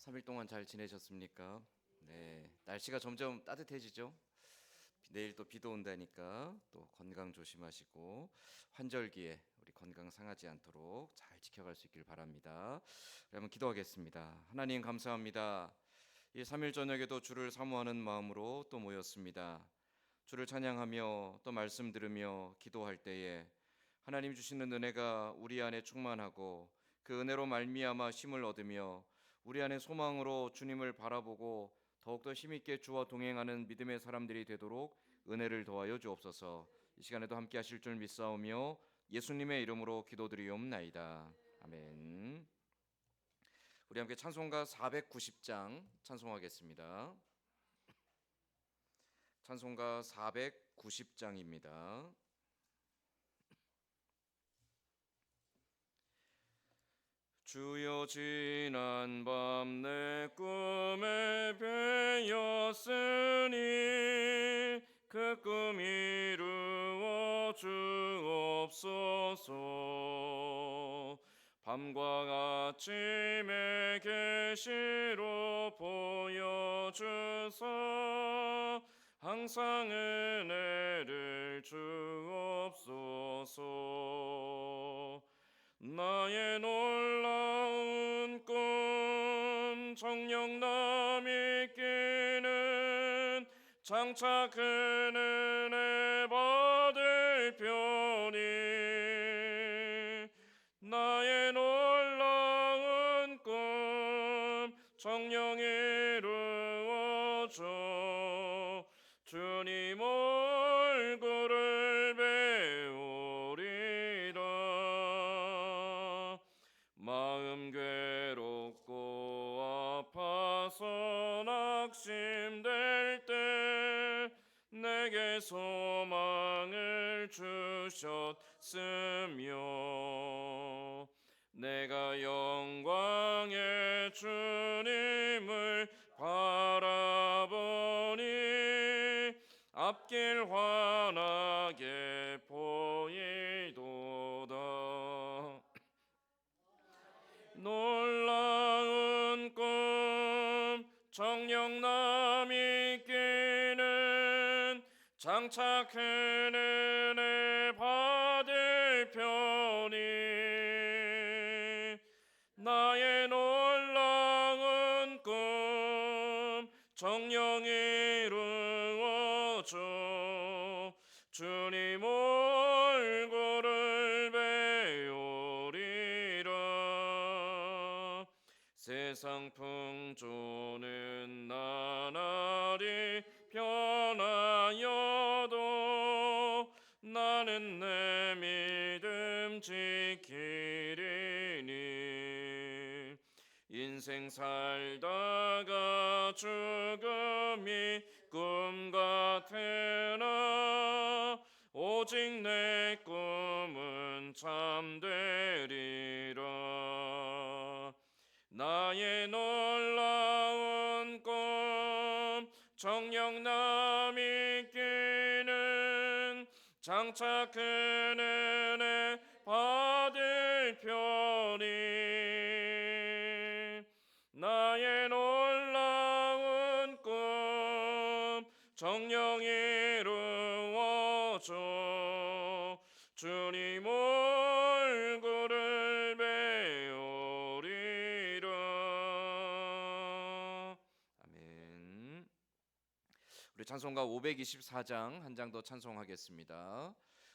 3일 동안 잘 지내셨습니까? 네, 날씨가 점점 따뜻해지죠. 내일 또 비도 온다니까 또 건강 조심하시고 환절기에 우리 건강 상하지 않도록 잘 지켜갈 수 있길 바랍니다. 그러면 기도하겠습니다. 하나님 감사합니다. 이 3일 저녁에도 주를 사모하는 마음으로 또 모였습니다. 주를 찬양하며 또 말씀 들으며 기도할 때에 하나님 주시는 은혜가 우리 안에 충만하고 그 은혜로 말미암아 힘을 얻으며 우리 안에 소망으로 주님을 바라보고 더욱더 힘있게 주와 동행하는 믿음의 사람들이 되도록 은혜를 더하여 주옵소서. 이 시간에도 함께 하실 줄 믿사오며 예수님의 이름으로 기도드리옵나이다. 아멘. 우리 함께 찬송가 490장 찬송하겠습니다. 찬송가 490장입니다. 주여 지난 밤 내 꿈에 배였으니 그 꿈 이루어 주옵소서. 밤과 아침에 계시로 보여주사 항상 은혜를 주옵소서. 나의 놀라운 꿈 정녕 남이 끼는 장차 그 은혜 받을 편이 나의 놀라운 꿈 정녕 이루어져 주님 얼굴을 배우리라. 마음 괴롭고 아파서 낙심될 때 내게 소망을 주셨으며 내가 영광의 주님을 바라보니 앞길 환하게 보이도다. 놀라운 꿈 정녕 남이 끼는 장차 큰 은혜 받을 편이 나의 놀라운 꿈 정녕 이루어져 주님 얼굴을 배우리라. 세상 풍조는 나날이 변하여도 나는 내 믿음 지키리니 인생 살다가 죽음이 꿈 같으나 오직 내 꿈은 참되리라. 나의 놀라운 꿈 정녕 남이 끼는 장차 큰 은혜 받을 편이 나의 놀라운 꿈 정녕 이루어져 주님 얼굴을 배우리라. 아멘. 우리 찬송가 524장 한 장 더 찬송하겠습니다.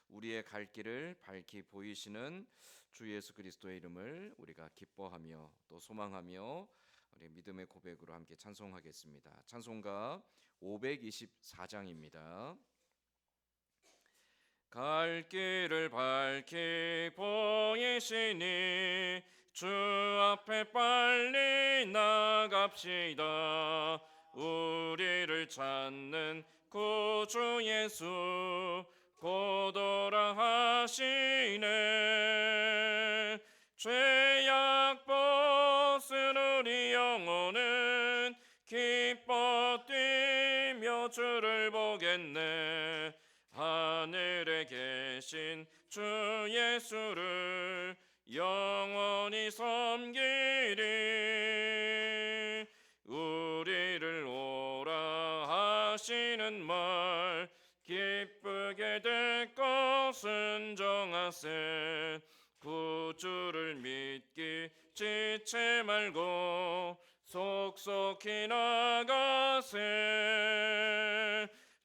우리의 갈 길을 밝히 보이시는 주 예수 그리스도의 이름을 우리가 기뻐하며 또 소망하며 우리 믿음의 고백으로 함께 찬송하겠습니다. 찬송가 524장입니다. 갈 길을 밝히 보이시니 주 앞에 빨리 나갑시다. 우리를 찾는 구주 예수 곧 오라 하시네. 죄악 벗은 우리 영혼은 기뻐 뛰며 주를 보겠네. 하늘에 계신 주 예수를 영원히 섬기리. 하는 말 기쁘게 듣고 순종하세. 구주를 믿기 지체 말고 속속히 나가세.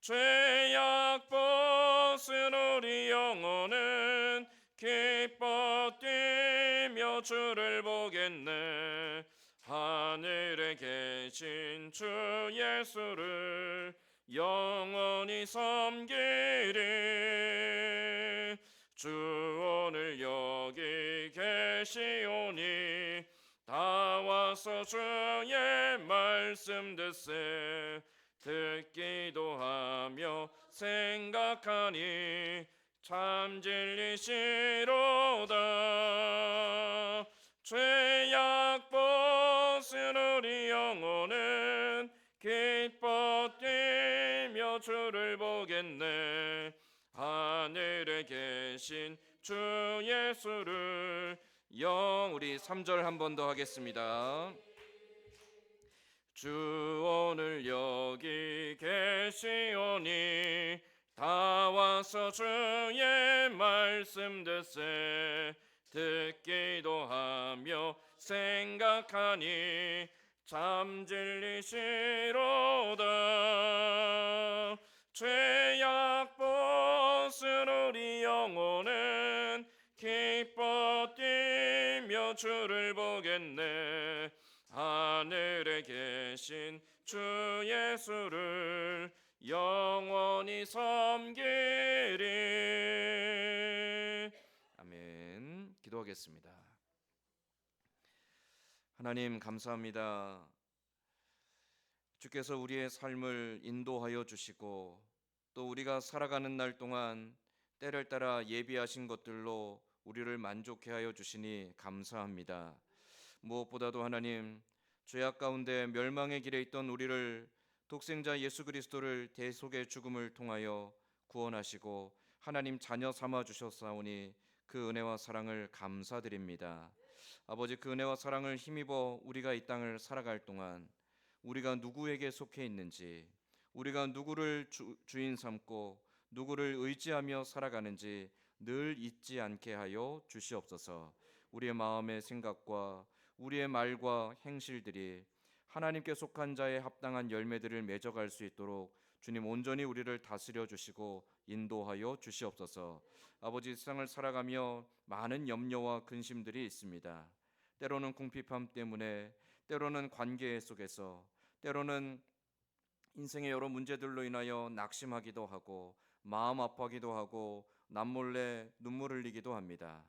죄악 벗은 우리 영혼은 기뻐 뛰며 주를 보겠네. 하늘에 계신 주 예수를 영원히 섬기리. 주 오늘 여기 계시오니 다 와서 주의 말씀 듣세. 듣기도 하며 생각하니 참 진리시로다. 죄악 벗은 우리 영혼은 기뻐 뛰며 주를 보겠네. 하늘에 계신 주 예수를 우리 3절 한 번 더 하겠습니다. 주 오늘 여기 계시오니 다 와서 주의 말씀 듣세. 듣기도 하며 생각하니 참 진리시로다. 죄악 벗은 우리 영혼은 기뻐 뛰며 주를 보겠네. 하늘에 계신 주 예수를 영원히 섬기리. 아멘. 기도하겠습니다. 하나님 감사합니다. 주께서 우리의 삶을 인도하여 주시고 또 우리가 살아가는 날 동안 때를 따라 예비하신 것들로 우리를 만족해 하여 주시니 감사합니다. 무엇보다도 하나님, 죄악 가운데 멸망의 길에 있던 우리를 독생자 예수 그리스도를 대속의 죽음을 통하여 구원하시고 하나님 자녀 삼아 주셨사오니 그 은혜와 사랑을 감사드립니다. 아버지, 그 은혜와 사랑을 힘입어 우리가 이 땅을 살아갈 동안 우리가 누구에게 속해 있는지, 우리가 누구를 주인 삼고 누구를 의지하며 살아가는지 늘 잊지 않게 하여 주시옵소서. 우리의 마음의 생각과 우리의 말과 행실들이 하나님께 속한 자의 합당한 열매들을 맺어갈 수 있도록 주님 온전히 우리를 다스려 주시고 인도하여 주시옵소서. 아버지, 세상을 살아가며 많은 염려와 근심들이 있습니다. 때로는 궁핍함 때문에, 때로는 관계 속에서, 때로는 인생의 여러 문제들로 인하여 낙심하기도 하고 마음 아파하기도 하고 남몰래 눈물을 흘리기도 합니다.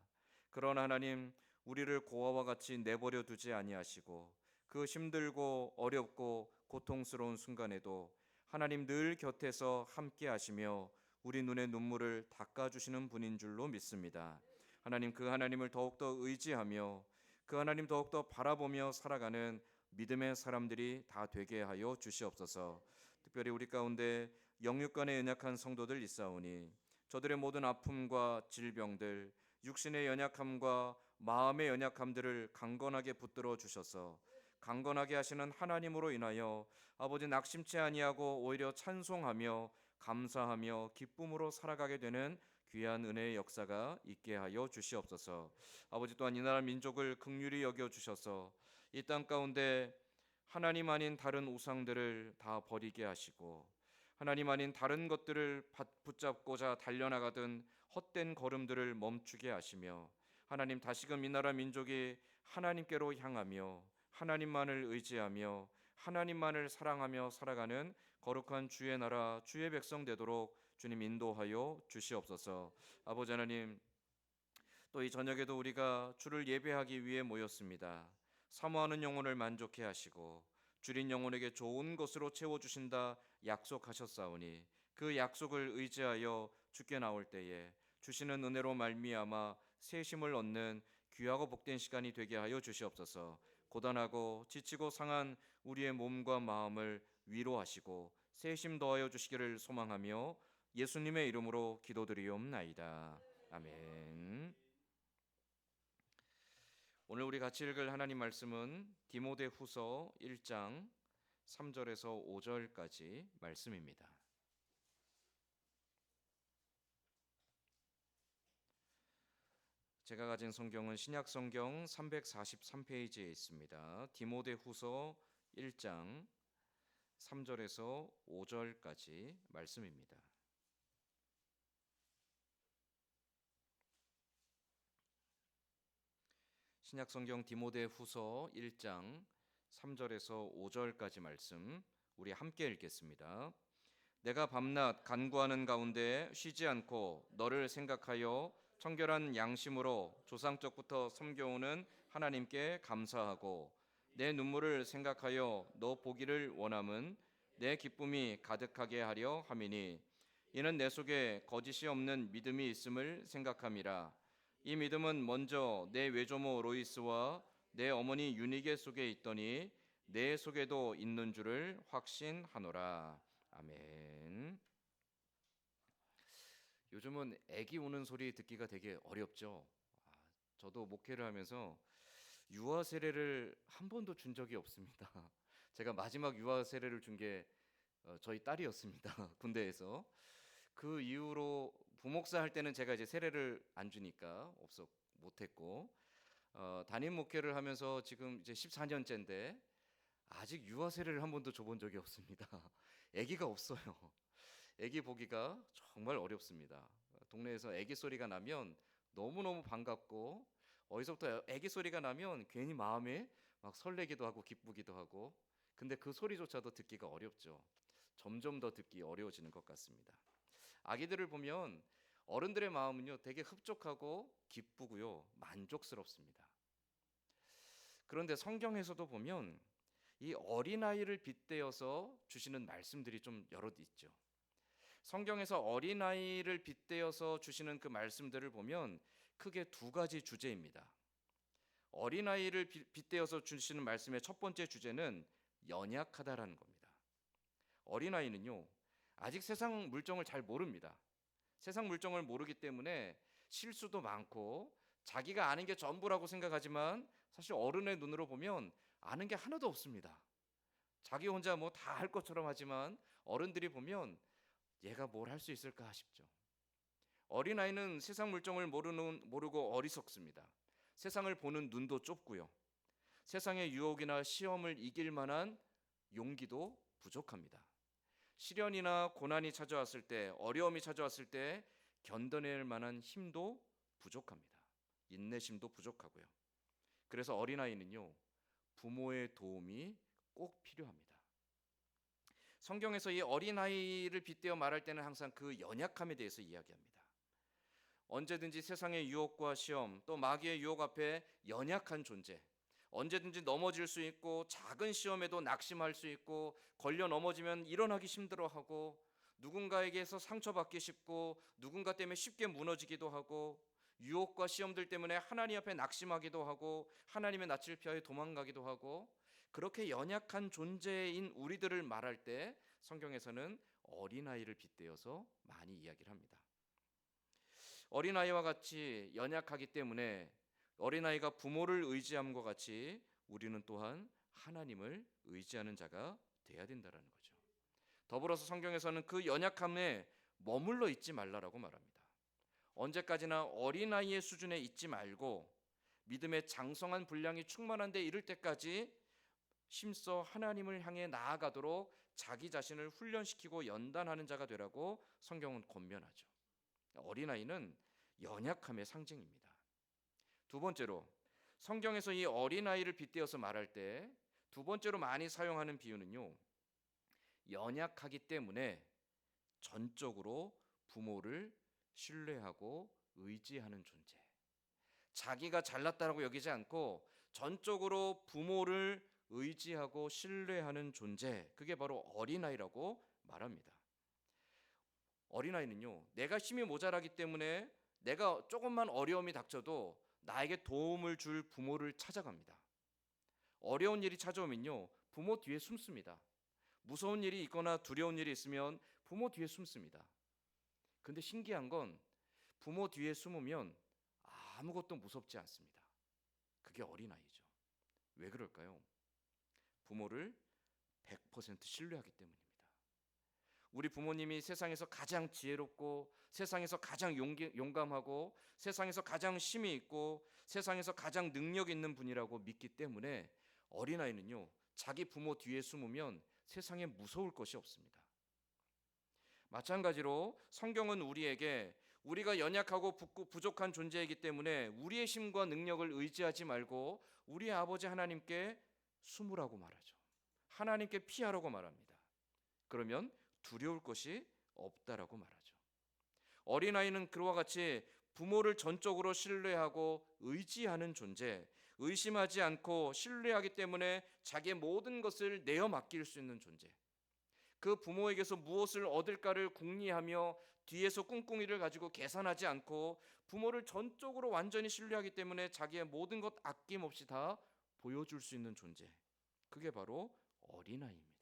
그러나 하나님, 우리를 고아와 같이 내버려 두지 아니하시고 그 힘들고 어렵고 고통스러운 순간에도 하나님 늘 곁에서 함께 하시며 우리 눈의 눈물을 닦아주시는 분인 줄로 믿습니다. 하나님, 그 하나님을 더욱더 의지하며 그 하나님 더욱더 바라보며 살아가는 믿음의 사람들이 다 되게 하여 주시옵소서. 특별히 우리 가운데 영육간에 연약한 성도들 있사오니 저들의 모든 아픔과 질병들, 육신의 연약함과 마음의 연약함들을 강건하게 붙들어 주셔서 강건하게 하시는 하나님으로 인하여 아버지 낙심치 아니하고 오히려 찬송하며 감사하며 기쁨으로 살아가게 되는 귀한 은혜의 역사가 있게 하여 주시옵소서. 아버지, 또한 이 나라 민족을 긍휼히 여겨 주셔서 이 땅 가운데 하나님 아닌 다른 우상들을 다 버리게 하시고 하나님 아닌 다른 것들을 붙잡고자 달려나가던 헛된 걸음들을 멈추게 하시며 하나님, 다시금 이 나라 민족이 하나님께로 향하며 하나님만을 의지하며 하나님만을 사랑하며 살아가는 거룩한 주의 나라 주의 백성 되도록 주님 인도하여 주시옵소서. 아버지 하나님, 또 이 저녁에도 우리가 주를 예배하기 위해 모였습니다. 사모하는 영혼을 만족해 하시고 줄인 영혼에게 좋은 것으로 채워주신다 약속하셨사오니 그 약속을 의지하여 주께 나올 때에 주시는 은혜로 말미암아 새 힘을 얻는 귀하고 복된 시간이 되게 하여 주시옵소서. 고단하고 지치고 상한 우리의 몸과 마음을 위로하시고 새 힘 더하여 주시기를 소망하며 예수님의 이름으로 기도드리옵나이다. 아멘. 오늘 우리 같이 읽을 하나님 말씀은 디모데후서 1장 3절에서 5절까지 말씀입니다. 제가 가진 성경은 신약 성경 343페이지에 있습니다. 디모데후서 1장 3절에서 5절까지 말씀입니다. 신약 성경 디모데후서 1장 3절에서 5절까지 말씀 우리 함께 읽겠습니다. 내가 밤낮 간구하는 가운데 쉬지 않고 너를 생각하여 청결한 양심으로 조상적부터 섬겨오는 하나님께 감사하고 내 눈물을 생각하여 너 보기를 원함은 내 기쁨이 가득하게 하려 함이니 이는 내 속에 거짓이 없는 믿음이 있음을 생각함이라. 이 믿음은 먼저 내 외조모 로이스와 내 어머니 유니게 속에 있더니 내 속에도 있는 줄을 확신하노라. 아멘. 요즘은 아기 우는 소리 듣기가 되게 어렵죠. 저도 목회를 하면서 유아 세례를 한 번도 준 적이 없습니다. 제가 마지막 유아 세례를 준 게 저희 딸이었습니다. 군대에서. 그 이후로 부목사 할 때는 제가 이제 세례를 안 주니까 못했고 담임 목회를 하면서 지금 이제 14년째인데 아직 유아 세례를 한 번도 줘본 적이 없습니다. 아기가 없어요. 아기 보기가 정말 어렵습니다. 동네에서 아기 소리가 나면 너무너무 반갑고 어디서부터 아기 소리가 나면 괜히 마음에 막 설레기도 하고 기쁘기도 하고 근데 그 소리조차도 듣기가 어렵죠. 점점 더 듣기 어려워지는 것 같습니다. 아기들을 보면 어른들의 마음은요 되게 흡족하고 기쁘고요 만족스럽습니다. 그런데 성경에서도 보면 이 어린아이를 빗대어서 주시는 말씀들이 좀 여럿 있죠. 성경에서 어린아이를 빗대어서 주시는 그 말씀들을 보면 크게 두 가지 주제입니다. 어린아이를 빗대어서 주시는 말씀의 첫 번째 주제는 연약하다라는 겁니다. 어린아이는요 아직 세상 물정을 잘 모릅니다. 세상 물정을 모르기 때문에 실수도 많고 자기가 아는 게 전부라고 생각하지만 사실 어른의 눈으로 보면 아는 게 하나도 없습니다. 자기 혼자 뭐 다 할 것처럼 하지만 어른들이 보면 얘가 뭘 할 수 있을까 싶죠. 어린아이는 세상 물정을 모르고 어리석습니다. 세상을 보는 눈도 좁고요. 세상의 유혹이나 시험을 이길 만한 용기도 부족합니다. 시련이나 고난이 찾아왔을 때, 어려움이 찾아왔을 때 견뎌낼 만한 힘도 부족합니다. 인내심도 부족하고요. 그래서 어린아이는요 부모의 도움이 꼭 필요합니다. 성경에서 이 어린아이를 빗대어 말할 때는 항상 그 연약함에 대해서 이야기합니다. 언제든지 세상의 유혹과 시험 또 마귀의 유혹 앞에 연약한 존재, 언제든지 넘어질 수 있고 작은 시험에도 낙심할 수 있고 걸려 넘어지면 일어나기 힘들어하고 누군가에게서 상처받기 쉽고 누군가 때문에 쉽게 무너지기도 하고 유혹과 시험들 때문에 하나님 앞에 낙심하기도 하고 하나님의 낯을 피하여 도망가기도 하고 그렇게 연약한 존재인 우리들을 말할 때 성경에서는 어린아이를 빗대어서 많이 이야기를 합니다. 어린아이와 같이 연약하기 때문에 어린아이가 부모를 의지함과 같이 우리는 또한 하나님을 의지하는 자가 돼야 된다는 거죠. 더불어서 성경에서는 그 연약함에 머물러 있지 말라라고 말합니다. 언제까지나 어린아이의 수준에 있지 말고 믿음의 장성한 분량이 충만한 데 이를 때까지 힘써 하나님을 향해 나아가도록 자기 자신을 훈련시키고 연단하는 자가 되라고 성경은 권면하죠. 어린아이는 연약함의 상징입니다. 두 번째로 성경에서 이 어린아이를 빗대어서 말할 때 두 번째로 많이 사용하는 비유는요 연약하기 때문에 전적으로 부모를 신뢰하고 의지하는 존재, 자기가 잘났다라고 여기지 않고 전적으로 부모를 의지하고 신뢰하는 존재, 그게 바로 어린아이라고 말합니다. 어린아이는요 내가 힘이 모자라기 때문에 내가 조금만 어려움이 닥쳐도 나에게 도움을 줄 부모를 찾아갑니다. 어려운 일이 찾아오면요 부모 뒤에 숨습니다. 무서운 일이 있거나 두려운 일이 있으면 부모 뒤에 숨습니다. 근데 신기한 건 부모 뒤에 숨으면 아무것도 무섭지 않습니다. 그게 어린아이죠. 왜 그럴까요? 부모를 100% 신뢰하기 때문입니다. 우리 부모님이 세상에서 가장 지혜롭고 세상에서 가장 용감하고 세상에서 가장 힘이 있고 세상에서 가장 능력 있는 분이라고 믿기 때문에 어린아이는요, 자기 부모 뒤에 숨으면 세상에 무서울 것이 없습니다. 마찬가지로 성경은 우리에게 우리가 연약하고 부족한 존재이기 때문에 우리의 힘과 능력을 의지하지 말고 우리의 아버지 하나님께 숨으라고 말하죠. 하나님께 피하라고 말합니다. 그러면 두려울 것이 없다라고 말하죠. 어린아이는 그와 같이 부모를 전적으로 신뢰하고 의지하는 존재, 의심하지 않고 신뢰하기 때문에 자기의 모든 것을 내어 맡길 수 있는 존재, 그 부모에게서 무엇을 얻을까를 궁리하며 뒤에서 꿍꿍이를 가지고 계산하지 않고 부모를 전적으로 완전히 신뢰하기 때문에 자기의 모든 것 아낌없이 다 보여줄 수 있는 존재, 그게 바로 어린아이입니다.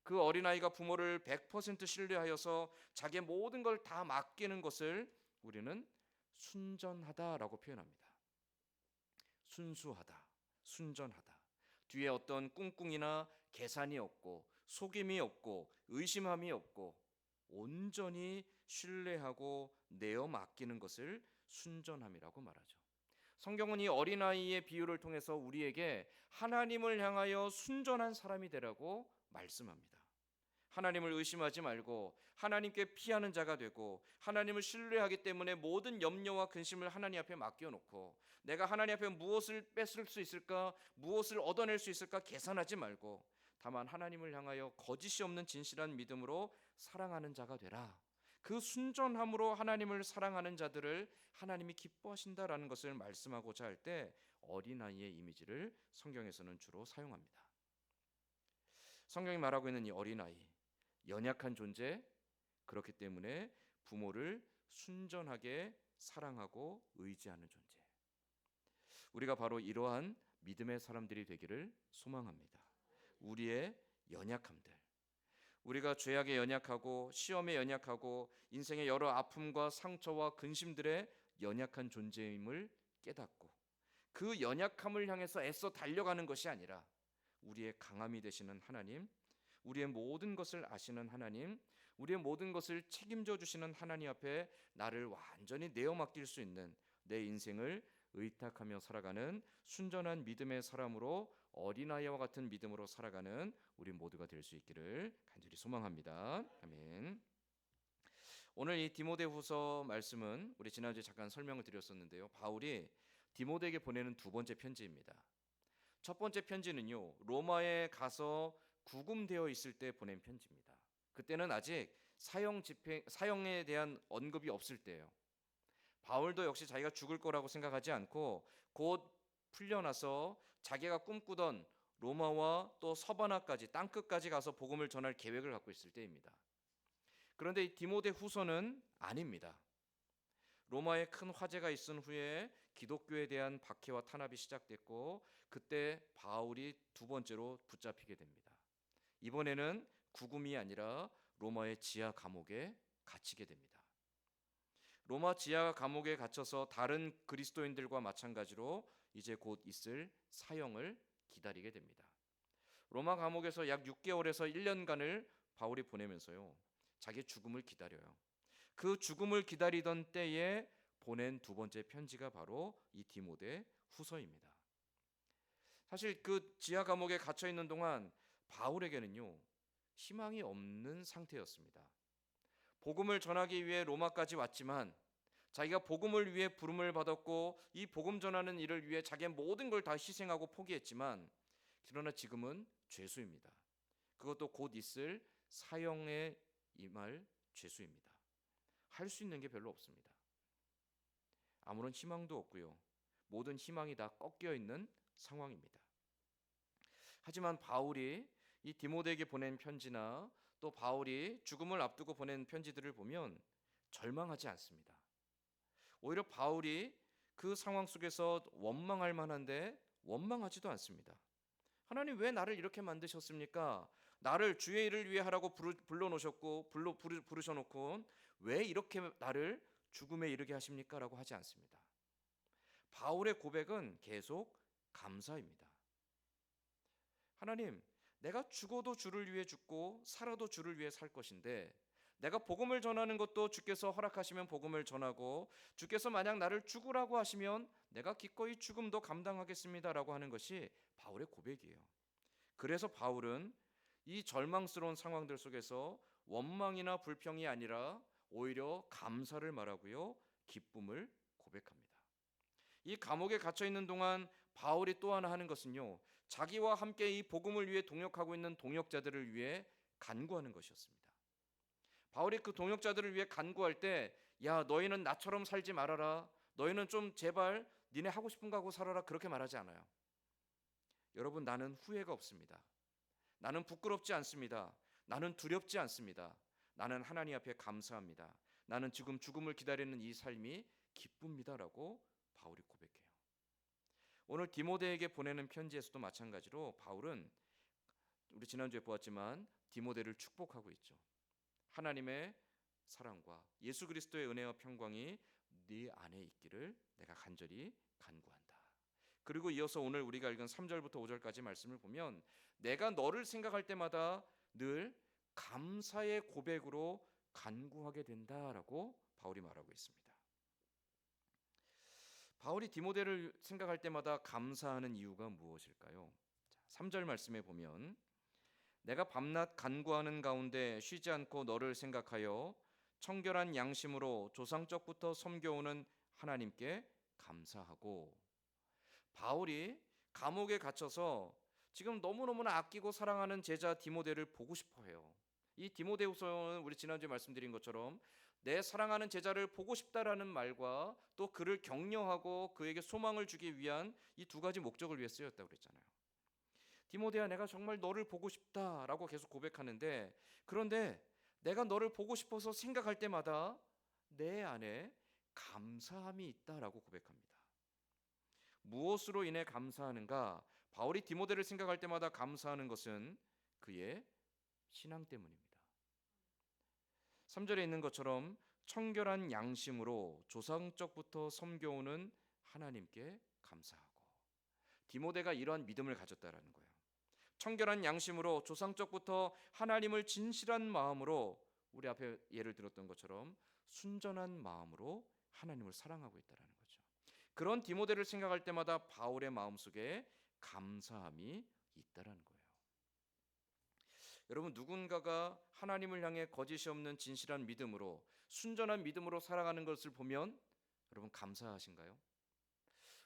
그 어린아이가 부모를 100% 신뢰하여서 자기의 모든 걸 다 맡기는 것을 우리는 순전하다라고 표현합니다. 순수하다, 순전하다. 뒤에 어떤 꿍꿍이나 계산이 없고 속임이 없고 의심함이 없고 온전히 신뢰하고 내어 맡기는 것을 순전함이라고 말하죠. 성경은 이 어린아이의 비유를 통해서 우리에게 하나님을 향하여 순전한 사람이 되라고 말씀합니다. 하나님을 의심하지 말고 하나님께 피하는 자가 되고 하나님을 신뢰하기 때문에 모든 염려와 근심을 하나님 앞에 맡겨놓고 내가 하나님 앞에 무엇을 뺏을 수 있을까, 무엇을 얻어낼 수 있을까 계산하지 말고 다만 하나님을 향하여 거짓이 없는 진실한 믿음으로 사랑하는 자가 되라. 그 순전함으로 하나님을 사랑하는 자들을 하나님이 기뻐하신다라는 것을 말씀하고자 할 때 어린아이의 이미지를 성경에서는 주로 사용합니다. 성경이 말하고 있는 이 어린아이, 연약한 존재, 그렇기 때문에 부모를 순전하게 사랑하고 의지하는 존재. 우리가 바로 이러한 믿음의 사람들이 되기를 소망합니다. 우리의 연약함들, 우리가 죄악에 연약하고 시험에 연약하고 인생의 여러 아픔과 상처와 근심들의 연약한 존재임을 깨닫고 그 연약함을 향해서 애써 달려가는 것이 아니라 우리의 강함이 되시는 하나님, 우리의 모든 것을 아시는 하나님, 우리의 모든 것을 책임져 주시는 하나님 앞에 나를 완전히 내어 맡길 수 있는 내 인생을 의탁하며 살아가는 순전한 믿음의 사람으로 어린아이와 같은 믿음으로 살아가는 우리 모두가 될 수 있기를 간절히 소망합니다. 아멘. 오늘 이 디모데후서 말씀은 우리 지난주에 잠깐 설명을 드렸었는데요. 바울이 디모데에게 보내는 두 번째 편지입니다. 첫 번째 편지는요, 로마에 가서 구금되어 있을 때 보낸 편지입니다. 그때는 아직 사형에 대한 언급이 없을 때예요. 바울도 역시 자기가 죽을 거라고 생각하지 않고 곧 풀려나서 자기가 꿈꾸던 로마와 또 서바나까지 땅끝까지 가서 복음을 전할 계획을 갖고 있을 때입니다. 그런데 이 디모데 후서는 아닙니다. 로마에 큰 화재가 있은 후에 기독교에 대한 박해와 탄압이 시작됐고 그때 바울이 두 번째로 붙잡히게 됩니다. 이번에는 구금이 아니라 로마의 지하 감옥에 갇히게 됩니다. 로마 지하 감옥에 갇혀서 다른 그리스도인들과 마찬가지로 이제 곧 있을 사형을 기다리게 됩니다. 로마 감옥에서 약 6개월에서 1년간을 바울이 보내면서요, 자기 죽음을 기다려요. 그 죽음을 기다리던 때에 보낸 두 번째 편지가 바로 이 디모데 후서입니다. 사실 그 지하 감옥에 갇혀 있는 동안 바울에게는요, 희망이 없는 상태였습니다. 복음을 전하기 위해 로마까지 왔지만 자기가 복음을 위해 부름을 받았고 이 복음 전하는 일을 위해 자기의 모든 걸 다 희생하고 포기했지만 그러나 지금은 죄수입니다. 그것도 곧 있을 사형에 임할 죄수입니다. 할 수 있는 게 별로 없습니다. 아무런 희망도 없고요. 모든 희망이 다 꺾여 있는 상황입니다. 하지만 바울이 이 디모데에게 보낸 편지나 또 바울이 죽음을 앞두고 보낸 편지들을 보면 절망하지 않습니다. 오히려 바울이 그 상황 속에서 원망할 만한데 원망하지도 않습니다. 하나님 왜 나를 이렇게 만드셨습니까? 나를 주의 일을 위해 하라고 불러놓으셨고 부르셔놓고 왜 이렇게 나를 죽음에 이르게 하십니까? 라고 하지 않습니다. 바울의 고백은 계속 감사입니다. 하나님, 내가 죽어도 주를 위해 죽고 살아도 주를 위해 살 것인데, 내가 복음을 전하는 것도 주께서 허락하시면 복음을 전하고, 주께서 만약 나를 죽으라고 하시면 내가 기꺼이 죽음도 감당하겠습니다라고 하는 것이 바울의 고백이에요. 그래서 바울은 이 절망스러운 상황들 속에서 원망이나 불평이 아니라 오히려 감사를 말하고요, 기쁨을 고백합니다. 이 감옥에 갇혀 있는 동안 바울이 또 하나 하는 것은요, 자기와 함께 이 복음을 위해 동역하고 있는 동역자들을 위해 간구하는 것이었습니다. 바울이 그 동역자들을 위해 간구할 때, 야, 너희는 나처럼 살지 말아라, 너희는 좀 제발 니네 하고 싶은 거 하고 살아라, 그렇게 말하지 않아요. 여러분, 나는 후회가 없습니다. 나는 부끄럽지 않습니다. 나는 두렵지 않습니다. 나는 하나님 앞에 감사합니다. 나는 지금 죽음을 기다리는 이 삶이 기쁩니다라고 바울이 고백해요. 오늘 디모데에게 보내는 편지에서도 마찬가지로 바울은, 우리 지난주에 보았지만 디모데를 축복하고 있죠. 하나님의 사랑과 예수 그리스도의 은혜와 평강이 네 안에 있기를 내가 간절히 간구한다. 그리고 이어서 오늘 우리가 읽은 3절부터 5절까지 말씀을 보면, 내가 너를 생각할 때마다 늘 감사의 고백으로 간구하게 된다라고 바울이 말하고 있습니다. 바울이 디모데를 생각할 때마다 감사하는 이유가 무엇일까요? 3절 말씀에 보면, 내가 밤낮 간구하는 가운데 쉬지 않고 너를 생각하여 청결한 양심으로 조상적부터 섬겨오는 하나님께 감사하고, 바울이 감옥에 갇혀서 지금 너무너무나 아끼고 사랑하는 제자 디모데를 보고 싶어해요. 이 디모데후서는 우리 지난주에 말씀드린 것처럼 내 사랑하는 제자를 보고 싶다라는 말과 또 그를 격려하고 그에게 소망을 주기 위한 이 두 가지 목적을 위해 쓰였다고 그랬잖아요. 디모데야, 내가 정말 너를 보고 싶다라고 계속 고백하는데, 그런데 내가 너를 보고 싶어서 생각할 때마다 내 안에 감사함이 있다라고 고백합니다. 무엇으로 인해 감사하는가? 바울이 디모데를 생각할 때마다 감사하는 것은 그의 신앙 때문입니다. 3절에 있는 것처럼 청결한 양심으로 조상적부터 섬겨오는 하나님께 감사하고, 디모데가 이러한 믿음을 가졌다라는 거예요. 청결한 양심으로 조상적부터 하나님을 진실한 마음으로, 우리 앞에 예를 들었던 것처럼 순전한 마음으로 하나님을 사랑하고 있다라는 거죠. 그런 디모데를 생각할 때마다 바울의 마음속에 감사함이 있다라는 거예요. 여러분, 누군가가 하나님을 향해 거짓이 없는 진실한 믿음으로, 순전한 믿음으로 살아가는 것을 보면 여러분 감사하신가요?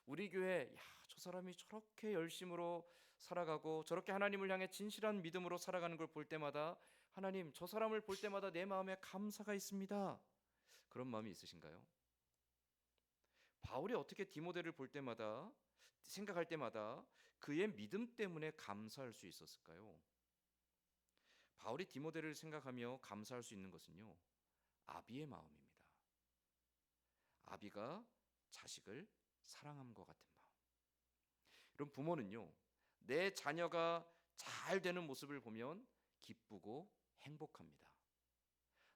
우리 교회, 야, 저 사람이 저렇게 열심으로 살아가고 저렇게 하나님을 향해 진실한 믿음으로 살아가는 걸 볼 때마다, 하나님, 저 사람을 볼 때마다 내 마음에 감사가 있습니다. 그런 마음이 있으신가요? 바울이 어떻게 디모데를 볼 때마다, 생각할 때마다 그의 믿음 때문에 감사할 수 있었을까요? 바울이 디모데를 생각하며 감사할 수 있는 것은요, 아비의 마음입니다. 아비가 자식을 사랑함과 같은 마음. 이런 부모는요, 내 자녀가 잘 되는 모습을 보면 기쁘고 행복합니다.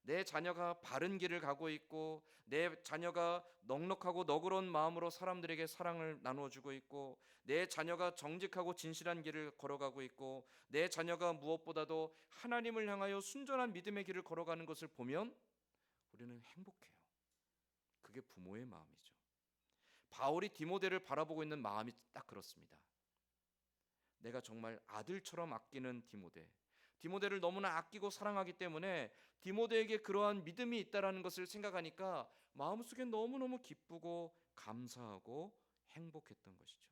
내 자녀가 바른 길을 가고 있고, 내 자녀가 넉넉하고 너그러운 마음으로 사람들에게 사랑을 나누어주고 있고, 내 자녀가 정직하고 진실한 길을 걸어가고 있고, 내 자녀가 무엇보다도 하나님을 향하여 순전한 믿음의 길을 걸어가는 것을 보면 우리는 행복해요. 그게 부모의 마음이죠. 바울이 디모데를 바라보고 있는 마음이 딱 그렇습니다. 내가 정말 아들처럼 아끼는 디모데를 너무나 아끼고 사랑하기 때문에 디모데에게 그러한 믿음이 있다라는 것을 생각하니까 마음속에 너무너무 기쁘고 감사하고 행복했던 것이죠.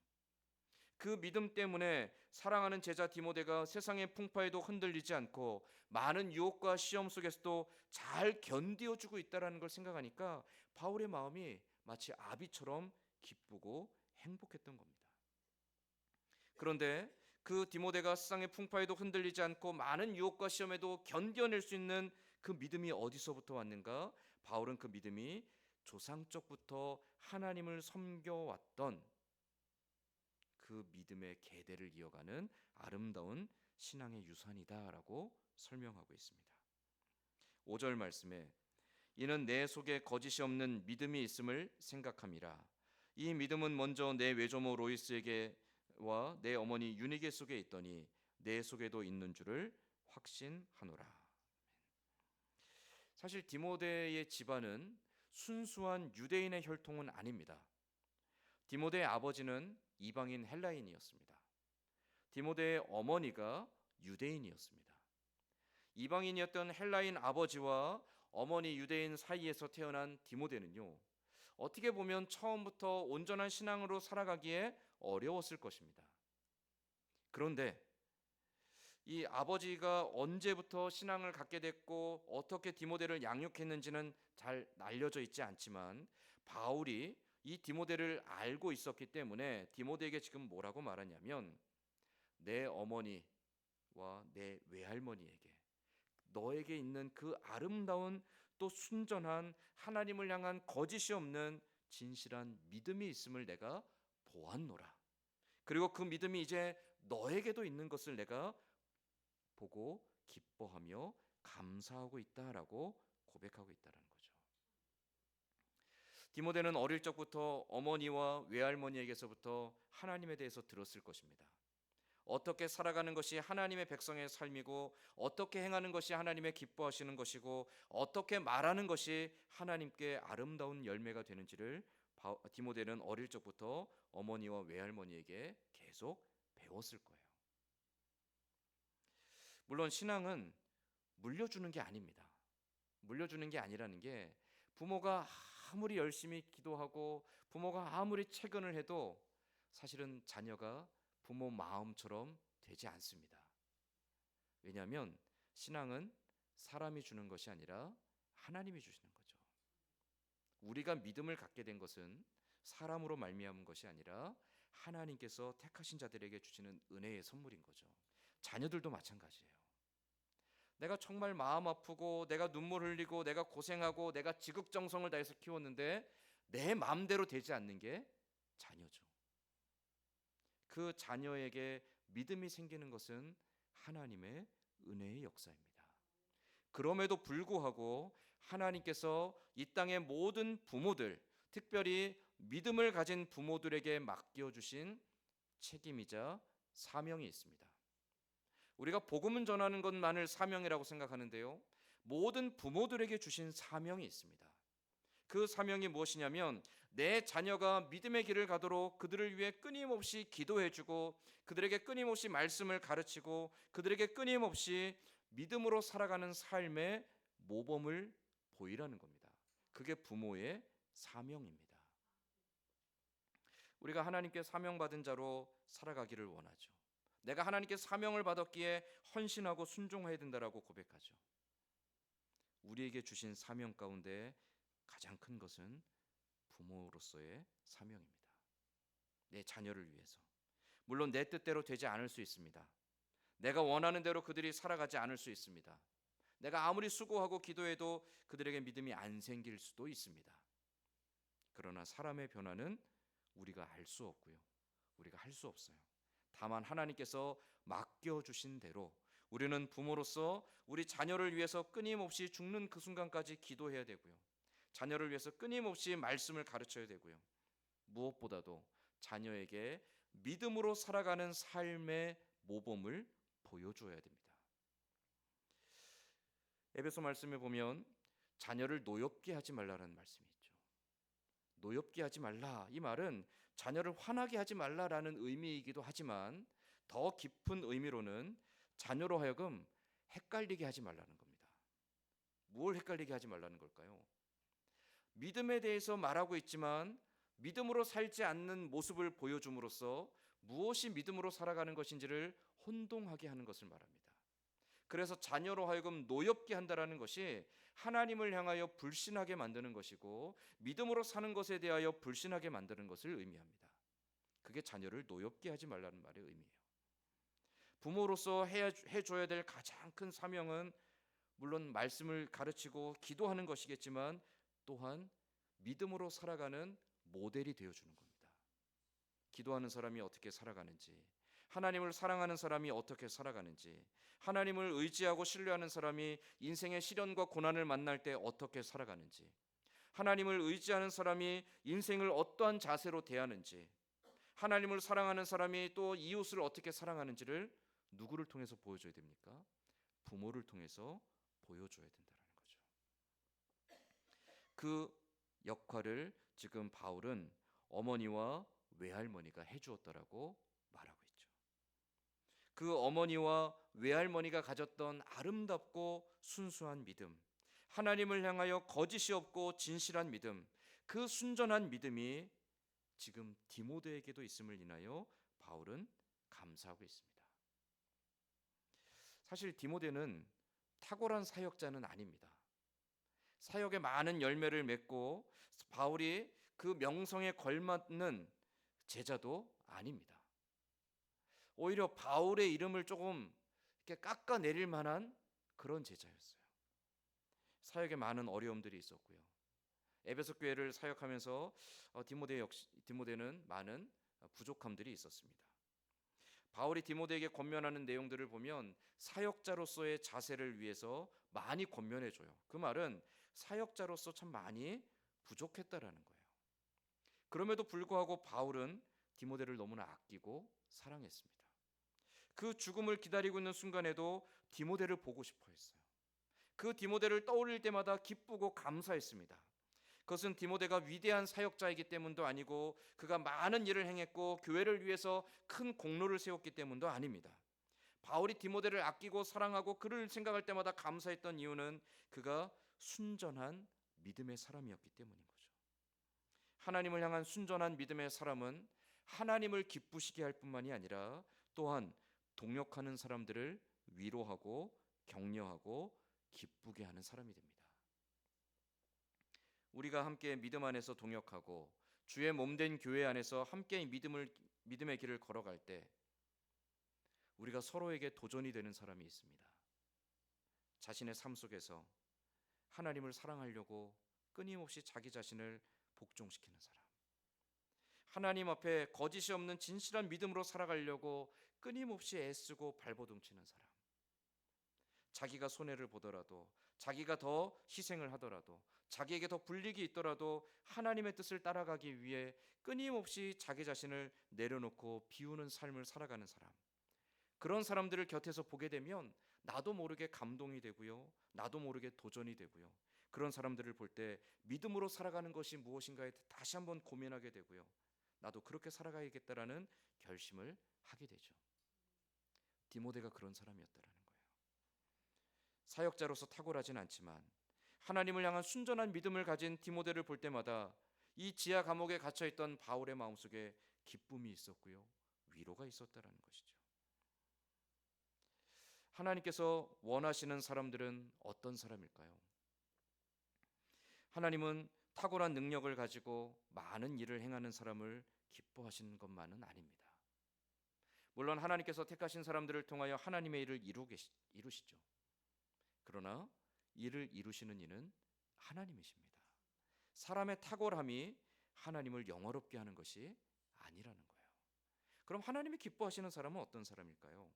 그 믿음 때문에 사랑하는 제자 디모데가 세상의 풍파에도 흔들리지 않고 많은 유혹과 시험 속에서도 잘 견디어주고 있다라는 걸 생각하니까 바울의 마음이 마치 아비처럼 기쁘고 행복했던 겁니다. 그런데 그 디모데가 세상의 풍파에도 흔들리지 않고 많은 유혹과 시험에도 견뎌낼 수 있는 그 믿음이 어디서부터 왔는가? 바울은 그 믿음이 조상적부터 하나님을 섬겨왔던 그 믿음의 계대를 이어가는 아름다운 신앙의 유산이다라고 설명하고 있습니다. 5절 말씀에, 이는 내 속에 거짓이 없는 믿음이 있음을 생각함이라. 이 믿음은 먼저 내 외조모 로이스에게와 내 어머니 유니게 속에 있더니 내 속에도 있는 줄을 확신하노라. 사실 디모데의 집안은 순수한 유대인의 혈통은 아닙니다. 디모데의 아버지는 이방인 헬라인이었습니다. 디모데의 어머니가 유대인이었습니다. 이방인이었던 헬라인 아버지와 어머니 유대인 사이에서 태어난 디모데는요, 어떻게 보면 처음부터 온전한 신앙으로 살아가기에 어려웠을 것입니다. 그런데 이 아버지가 언제부터 신앙을 갖게 됐고 어떻게 디모데를 양육했는지는 잘 알려져 있지 않지만, 바울이 이 디모데를 알고 있었기 때문에 디모데에게 지금 뭐라고 말하냐면, 내 어머니와 내 외할머니에게 너에게 있는 그 아름다운 또 순전한 하나님을 향한 거짓이 없는 진실한 믿음이 있음을 내가 보았노라. 그리고 그 믿음이 이제 너에게도 있는 것을 내가 보고 기뻐하며 감사하고 있다라고 고백하고 있다는 거죠. 디모데는 어릴 적부터 어머니와 외할머니에게서부터 하나님에 대해서 들었을 것입니다. 어떻게 살아가는 것이 하나님의 백성의 삶이고, 어떻게 행하는 것이 하나님의 기뻐하시는 것이고, 어떻게 말하는 것이 하나님께 아름다운 열매가 되는지를 디모데는 어릴 적부터 어머니와 외할머니에게 계속 배웠을 거예요. 물론 신앙은 물려주는 게 아닙니다. 물려주는 게 아니라는 게, 부모가 아무리 열심히 기도하고 부모가 아무리 채근을 해도 사실은 자녀가 부모 마음처럼 되지 않습니다. 왜냐하면 신앙은 사람이 주는 것이 아니라 하나님이 주시는 거죠. 우리가 믿음을 갖게 된 것은 사람으로 말미암은 것이 아니라 하나님께서 택하신 자들에게 주시는 은혜의 선물인 거죠. 자녀들도 마찬가지예요. 내가 정말 마음 아프고 내가 눈물 흘리고 내가 고생하고 내가 지극정성을 다해서 키웠는데 내 마음대로 되지 않는 게 자녀죠. 그 자녀에게 믿음이 생기는 것은 하나님의 은혜의 역사입니다. 그럼에도 불구하고 하나님께서 이 땅의 모든 부모들, 특별히 믿음을 가진 부모들에게 맡겨주신 책임이자 사명이 있습니다. 우리가 복음을 전하는 것만을 사명이라고 생각하는데요, 모든 부모들에게 주신 사명이 있습니다. 그 사명이 무엇이냐면, 내 자녀가 믿음의 길을 가도록 그들을 위해 끊임없이 기도해주고, 그들에게 끊임없이 말씀을 가르치고, 그들에게 끊임없이 믿음으로 살아가는 삶의 모범을 보이라는 겁니다. 그게 부모의 사명입니다. 우리가 하나님께 사명받은 자로 살아가기를 원하죠. 내가 하나님께 사명을 받았기에 헌신하고 순종해야 된다라고 고백하죠. 우리에게 주신 사명 가운데 가장 큰 것은 부모로서의 사명입니다. 내 자녀를 위해서. 물론 내 뜻대로 되지 않을 수 있습니다. 내가 원하는 대로 그들이 살아가지 않을 수 있습니다. 내가 아무리 수고하고 기도해도 그들에게 믿음이 안 생길 수도 있습니다. 그러나 사람의 변화는 우리가 알 수 없고요, 우리가 할 수 없어요. 다만 하나님께서 맡겨주신 대로 우리는 부모로서 우리 자녀를 위해서 끊임없이 죽는 그 순간까지 기도해야 되고요, 자녀를 위해서 끊임없이 말씀을 가르쳐야 되고요, 무엇보다도 자녀에게 믿음으로 살아가는 삶의 모범을 보여줘야 됩니다. 에베소 말씀에 보면 자녀를 노엽게 하지 말라는 말씀이 있죠. 노엽게 하지 말라, 이 말은 자녀를 화나게 하지 말라라는 의미이기도 하지만, 더 깊은 의미로는 자녀로 하여금 헷갈리게 하지 말라는 겁니다. 뭘 헷갈리게 하지 말라는 걸까요? 믿음에 대해서 말하고 있지만 믿음으로 살지 않는 모습을 보여줌으로써 무엇이 믿음으로 살아가는 것인지를 혼동하게 하는 것을 말합니다. 그래서 자녀로 하여금 노엽게 한다라는 것이 하나님을 향하여 불신하게 만드는 것이고, 믿음으로 사는 것에 대하여 불신하게 만드는 것을 의미합니다. 그게 자녀를 노엽게 하지 말라는 말의 의미예요. 부모로서 해줘야 될 가장 큰 사명은 물론 말씀을 가르치고 기도하는 것이겠지만, 또한 믿음으로 살아가는 모델이 되어주는 겁니다. 기도하는 사람이 어떻게 살아가는지, 하나님을 사랑하는 사람이 어떻게 살아가는지, 하나님을 의지하고 신뢰하는 사람이 인생의 시련과 고난을 만날 때 어떻게 살아가는지, 하나님을 의지하는 사람이 인생을 어떠한 자세로 대하는지, 하나님을 사랑하는 사람이 또 이웃을 어떻게 사랑하는지를 누구를 통해서 보여줘야 됩니까? 부모를 통해서 보여줘야 된다는 거죠. 그 역할을 지금 바울은 어머니와 외할머니가 해주었다라고 말하고 있죠. 그 어머니와 외할머니가 가졌던 아름답고 순수한 믿음, 하나님을 향하여 거짓이 없고 진실한 믿음, 그 순전한 믿음이 지금 디모데에게도 있음을 인하여 바울은 감사하고 있습니다. 사실 디모데는 탁월한 사역자는 아닙니다. 사역에 많은 열매를 맺고 바울이 그 명성에 걸맞는 제자도 아닙니다. 오히려 바울의 이름을 조금 이렇게 깎아내릴 만한 그런 제자였어요. 사역에 많은 어려움들이 있었고요. 에베소 교회를 사역하면서 디모데는 많은 부족함들이 있었습니다. 바울이 디모데에게 권면하는 내용들을 보면 사역자로서의 자세를 위해서 많이 권면해줘요. 그 말은 사역자로서 참 많이 부족했다라는 거예요. 그럼에도 불구하고 바울은 디모데를 너무나 아끼고 사랑했습니다. 그 죽음을 기다리고 있는 순간에도 디모데를 보고 싶어 했어요. 그 디모데를 떠올릴 때마다 기쁘고 감사했습니다. 그것은 디모데가 위대한 사역자이기 때문도 아니고 그가 많은 일을 행했고 교회를 위해서 큰 공로를 세웠기 때문도 아닙니다. 바울이 디모데를 아끼고 사랑하고 그를 생각할 때마다 감사했던 이유는 그가 순전한 믿음의 사람이었기 때문인 거죠. 하나님을 향한 순전한 믿음의 사람은 하나님을 기쁘시게 할 뿐만이 아니라 또한 동역하는 사람들을 위로하고 격려하고 기쁘게 하는 사람이 됩니다. 우리가 함께 믿음 안에서 동역하고 주의 몸된 교회 안에서 함께 믿음의 길을 걸어갈 때 우리가 서로에게 도전이 되는 사람이 있습니다. 자신의 삶 속에서 하나님을 사랑하려고 끊임없이 자기 자신을 복종시키는 사람, 하나님 앞에 거짓이 없는 진실한 믿음으로 살아가려고 끊임없이 애쓰고 발버둥치는 사람, 자기가 손해를 보더라도 자기가 더 희생을 하더라도 자기에게 더 불이익이 있더라도 하나님의 뜻을 따라가기 위해 끊임없이 자기 자신을 내려놓고 비우는 삶을 살아가는 사람, 그런 사람들을 곁에서 보게 되면 나도 모르게 감동이 되고요, 나도 모르게 도전이 되고요, 그런 사람들을 볼 때 믿음으로 살아가는 것이 무엇인가에 다시 한번 고민하게 되고요, 나도 그렇게 살아가야겠다라는 결심을 하게 되죠. 디모데가 그런 사람이었다라는 거예요. 사역자로서 탁월하진 않지만 하나님을 향한 순전한 믿음을 가진 디모데를 볼 때마다 이 지하 감옥에 갇혀있던 바울의 마음속에 기쁨이 있었고요, 위로가 있었다라는 것이죠. 하나님께서 원하시는 사람들은 어떤 사람일까요? 하나님은 탁월한 능력을 가지고 많은 일을 행하는 사람을 기뻐하시는 것만은 아닙니다. 물론 하나님께서 택하신 사람들을 통하여 하나님의 일을 이루시죠. 그러나 일을 이루시는 이는 하나님이십니다. 사람의 탁월함이 하나님을 영화롭게 하는 것이 아니라는 거예요. 그럼 하나님이 기뻐하시는 사람은 어떤 사람일까요?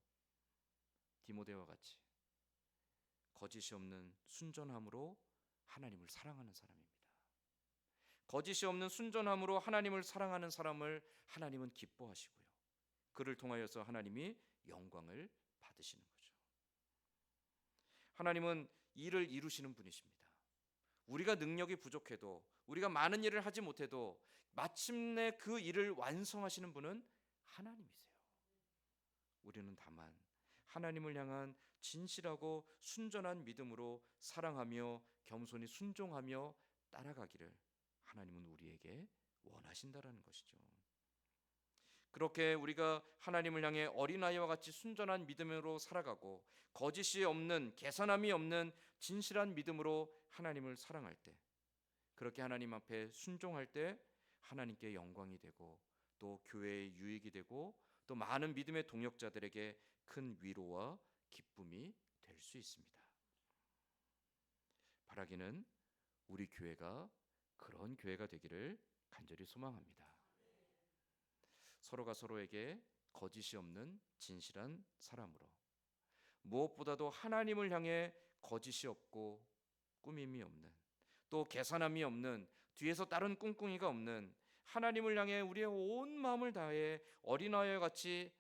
디모데와 같이 거짓이 없는 순전함으로 하나님을 사랑하는 사람입니다. 거짓이 없는 순전함으로 하나님을 사랑하는 사람을 하나님은 기뻐하시고요, 그를 통하여서 하나님이 영광을 받으시는 거죠. 하나님은 일을 이루시는 분이십니다. 우리가 능력이 부족해도 우리가 많은 일을 하지 못해도 마침내 그 일을 완성하시는 분은 하나님이세요. 우리는 다만 하나님을 향한 진실하고 순전한 믿음으로 사랑하며 겸손히 순종하며 따라가기를 하나님은 우리에게 원하신다라는 것이죠. 그렇게 우리가 하나님을 향해 어린아이와 같이 순전한 믿음으로 살아가고 거짓이 없는, 개선함이 없는 진실한 믿음으로 하나님을 사랑할 때, 그렇게 하나님 앞에 순종할 때 하나님께 영광이 되고 또 교회의 유익이 되고 또 많은 믿음의 동역자들에게 큰 위로와 기쁨이 될 수 있습니다. 바라기는 우리 교회가 그런 교회가 되기를 간절히 소망합니다. 서로가 서로에게 거짓이 없는 진실한 사람으로, 무엇보다도 하나님을 향해 거짓이 없고 꾸밈이 없는, 또 계산함이 없는, 뒤에서 다른 꿍꿍이가 없는, 하나님을 향해 우리의 온 마음을 다해 어린아이와 같이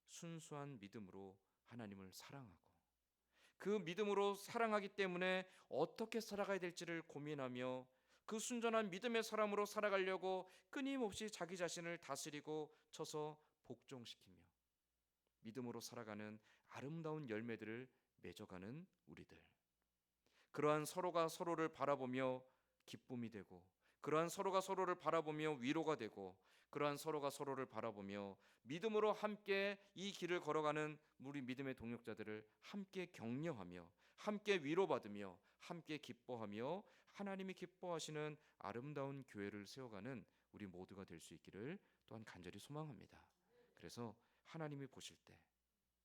순수한 믿음으로 하나님을 사랑하고 그 믿음으로 사랑하기 때문에 어떻게 살아가야 될지를 고민하며 그 순전한 믿음의 사람으로 살아가려고 끊임없이 자기 자신을 다스리고 쳐서 복종시키며 믿음으로 살아가는 아름다운 열매들을 맺어가는 우리들. 그러한 서로가 서로를 바라보며 기쁨이 되고, 그러한 서로가 서로를 바라보며 위로가 되고, 그러한 서로가 서로를 바라보며 믿음으로 함께 이 길을 걸어가는 우리 믿음의 동역자들을 함께 격려하며 함께 위로받으며 함께 기뻐하며 하나님이 기뻐하시는 아름다운 교회를 세워가는 우리 모두가 될 수 있기를 또한 간절히 소망합니다. 그래서 하나님이 보실 때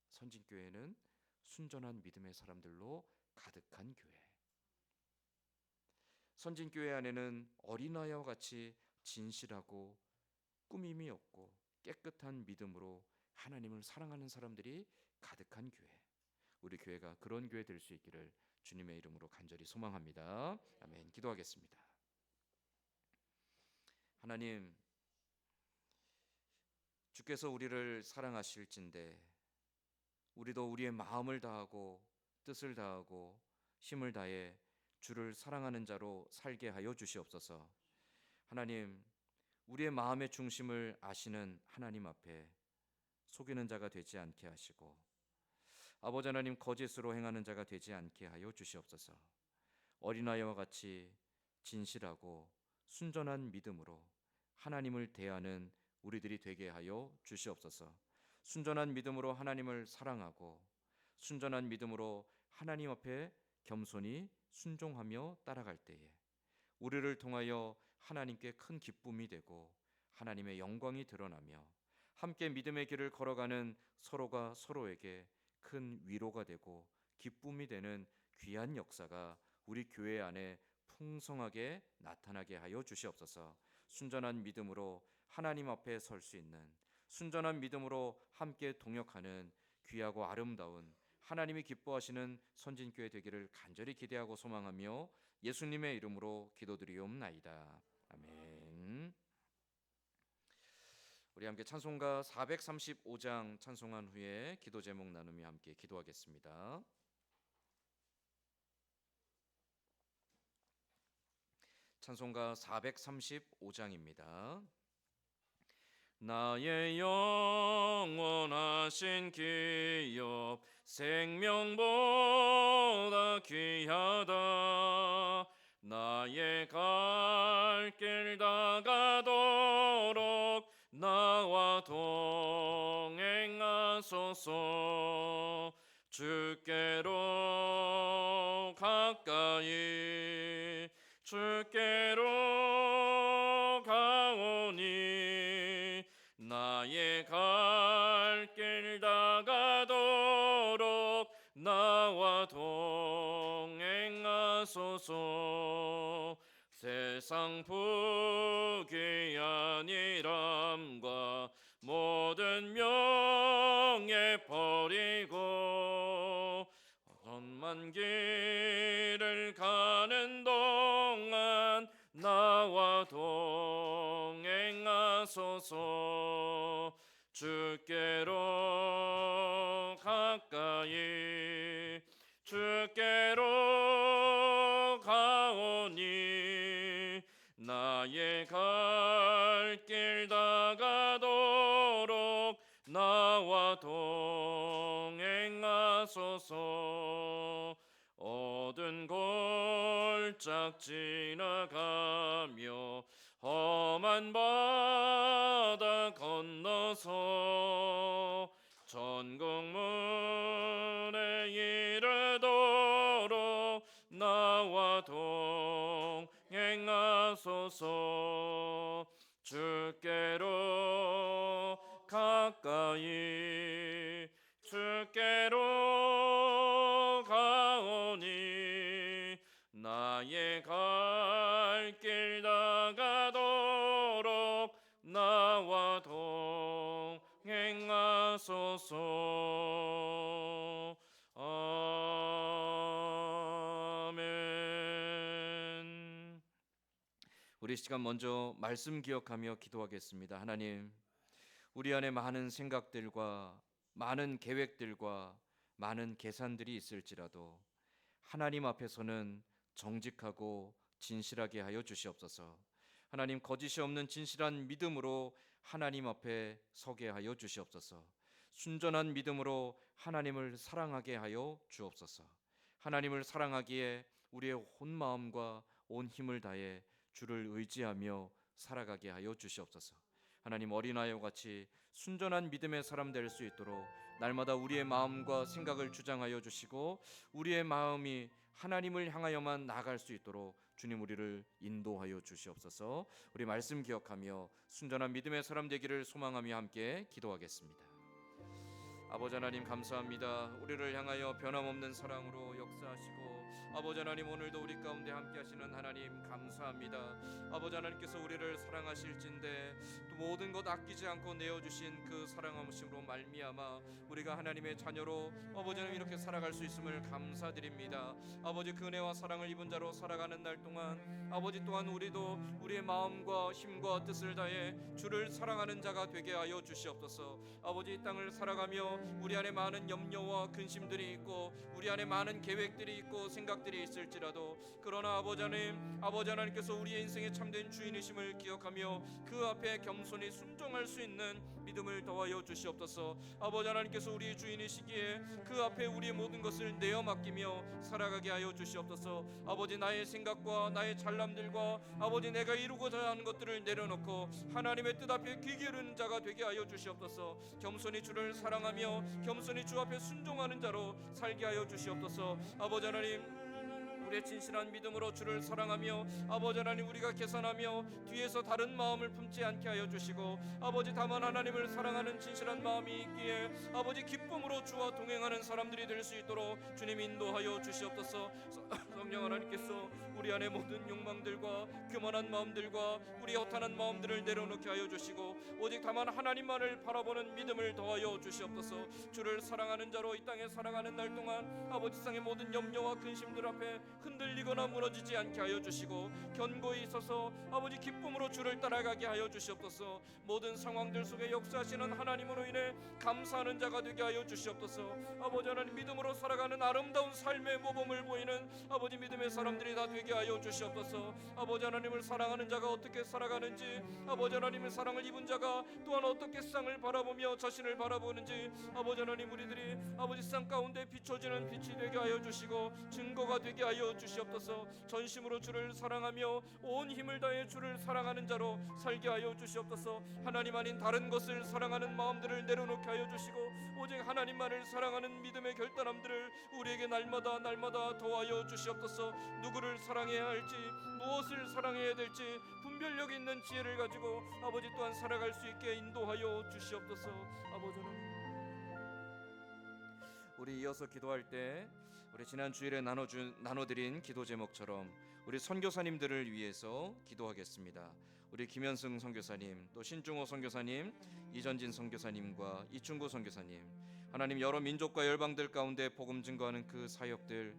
선진교회는 순전한 믿음의 사람들로 가득한 교회, 선진교회 안에는 어린아이와 같이 진실하고 꾸밈이 없고 깨끗한 믿음으로 하나님을 사랑하는 사람들이 가득한 교회, 우리 교회가 그런 교회 될 수 있기를 주님의 이름으로 간절히 소망합니다. 아멘. 기도하겠습니다. 하나님, 주께서 우리를 사랑하실진데 우리도 우리의 마음을 다하고 뜻을 다하고 힘을 다해 주를 사랑하는 자로 살게 하여 주시옵소서. 하나님, 우리의 마음의 중심을 아시는 하나님 앞에 속이는 자가 되지 않게 하시고 아버지 하나님, 거짓으로 행하는 자가 되지 않게 하여 주시옵소서. 어린아이와 같이 진실하고 순전한 믿음으로 하나님을 대하는 우리들이 되게 하여 주시옵소서. 순전한 믿음으로 하나님을 사랑하고 순전한 믿음으로 하나님 앞에 겸손히 순종하며 따라갈 때에 우리를 통하여 하나님께 큰 기쁨이 되고 하나님의 영광이 드러나며 함께 믿음의 길을 걸어가는 서로가 서로에게 큰 위로가 되고 기쁨이 되는 귀한 역사가 우리 교회 안에 풍성하게 나타나게 하여 주시옵소서. 순전한 믿음으로 하나님 앞에 설 수 있는, 순전한 믿음으로 함께 동역하는 귀하고 아름다운 하나님이 기뻐하시는 선진교회 되기를 간절히 기대하고 소망하며 예수님의 이름으로 기도드리옵나이다. 아멘. 우리 함께 찬송가 435장 찬송한 후에 기도 제목 나누며 함께 기도하겠습니다. 찬송가 435장입니다. 나의 영원하신 기업 생명보다 귀하다. 나의 갈 길 다가도록 나와 동행하소서. 주께로 가까이 주께로 가오니 나의 갈 길 다가도록 나와 동행하소서. 세상 부귀한 일함과 모든 명예 버리고 험한 길을 가는 동안 나와 동행하소서. 주께로 가까이 주께로 가오니 나의 갈 길 다가도록 나와 동행하소서. 어두운 골짝 지나가며 험한 바다 건너서 천국문에 이르도록 나와 동행하소서. 주께로 가까이 주께로 가오니 나의 갈 길 다가도록 나와 동행하소서. 아멘. 우리 시간 먼저 말씀 기억하며 기도하겠습니다. 하나님, 우리 안에 많은 생각들과 많은 계획들과 많은 계산들이 있을지라도 하나님 앞에서는 정직하고 진실하게 하여 주시옵소서. 하나님, 거짓이 없는 진실한 믿음으로 하나님 앞에 서게 하여 주시옵소서. 순전한 믿음으로 하나님을 사랑하게 하여 주옵소서. 하나님을 사랑하기에 우리의 온 마음과 온 힘을 다해 주를 의지하며 살아가게 하여 주시옵소서. 하나님, 어린아이와 같이 순전한 믿음의 사람 될 수 있도록 날마다 우리의 마음과 생각을 주장하여 주시고 우리의 마음이 하나님을 향하여만 나아갈 수 있도록 주님 우리를 인도하여 주시옵소서. 우리 말씀 기억하며 순전한 믿음의 사람 되기를 소망하며 함께 기도하겠습니다. 아버지 하나님, 감사합니다. 우리를 향하여 변함없는 사랑으로 역사하시고 아버지 하나님, 오늘도 우리 가운데 함께 하시는 하나님 감사합니다. 아버지 하나님께서 우리를 사랑하실진데 또 모든 것 아끼지 않고 내어주신 그 사랑하심으로 말미암아 우리가 하나님의 자녀로 아버지 하나님 이렇게 살아갈 수 있음을 감사드립니다. 아버지, 그 은혜와 사랑을 입은 자로 살아가는 날 동안 아버지 또한 우리도 우리의 마음과 힘과 뜻을 다해 주를 사랑하는 자가 되게 하여 주시옵소서. 아버지, 이 땅을 살아가며 우리 안에 많은 염려와 근심들이 있고 우리 안에 많은 계획들이 있고 생각들이 있을지라도 그러나 아버지 하나님께서 우리의 인생의 참된 주인이심을 기억하며 그 앞에 겸손히 순종할 수 있는 믿음을 더하여 주시옵소서. 아버지 하나님께서 우리의 주인이시기에 그 앞에 우리의 모든 것을 내어 맡기며 살아가게 하여 주시옵소서. 아버지, 나의 생각과 나의 잘남들과 아버지 내가 이루고자 하는 것들을 내려놓고 하나님의 뜻 앞에 귀 기울이는 자가 되게 하여 주시옵소서. 겸손히 주를 사랑하며 겸손히 주 앞에 순종하는 자로 살게 하여 주시옵소서. 아버지 하나님, 우리의 진실한 믿음으로 주를 사랑하며 아버지 하나님 우리가 계산하며 뒤에서 다른 마음을 품지 않게 하여 주시고 아버지, 다만 하나님을 사랑하는 진실한 마음이 있기에 아버지 기쁨으로 주와 동행하는 사람들이 될 수 있도록 주님 인도하여 주시옵소서. 성령 하나님께서 우리 안에 모든 욕망들과 교만한 마음들과 우리 허탄한 마음들을 내려놓게 하여 주시고 오직 다만 하나님만을 바라보는 믿음을 더하여 주시옵소서. 주를 사랑하는 자로 이 땅에 살아가는 날 동안 아버지, 세상의 모든 염려와 근심들 앞에 흔들리거나 무너지지 않게 하여 주시고 견고히 있어서 아버지 기쁨으로 주를 따라가게 하여 주시옵소서. 모든 상황들 속에 역사하시는 하나님으로 인해 감사하는 자가 되게 하여 주시옵소서. 아버지 하나님, 믿음으로 살아가는 아름다운 삶의 모범을 보이는 아버지 믿음의 사람들이 다 되게 하여 주시옵소서. 아버지 하나님을 사랑하는 자가 어떻게 살아가는지, 아버지 하나님의 사랑을 입은 자가 또한 어떻게 세상을 바라보며 자신을 바라보는지 아버지 하나님, 우리들이 아버지 세상 가운데 비춰지는 빛이 되게 하여 주시고 증거가 되게 하여 주시옵소서. 전심으로 주를 사랑하며 온 힘을 다해 주를 사랑하는 자로 살게 하여 주시옵소서. 하나님 아닌 다른 것을 사랑하는 마음들을 내려놓게 하여 주시고 오직 하나님만을 사랑하는 믿음의 결단함들을 우리에게 날마다 더하여 주시옵소서. 누구를 사랑해야 할지, 무엇을 사랑해야 될지 분별력 있는 지혜를 가지고 아버지 또한 살아갈 수 있게 인도하여 주시옵소서. 아버지 하나님, 우리 이어서 기도할 때 우리 지난 주일에 나눠드린 기도 제목처럼 우리 선교사님들을 위해서 기도하겠습니다. 우리 김현승 선교사님, 또 신중호 선교사님, 이전진 선교사님과 이충구 선교사님, 하나님 여러 민족과 열방들 가운데 복음 증거하는 그 사역들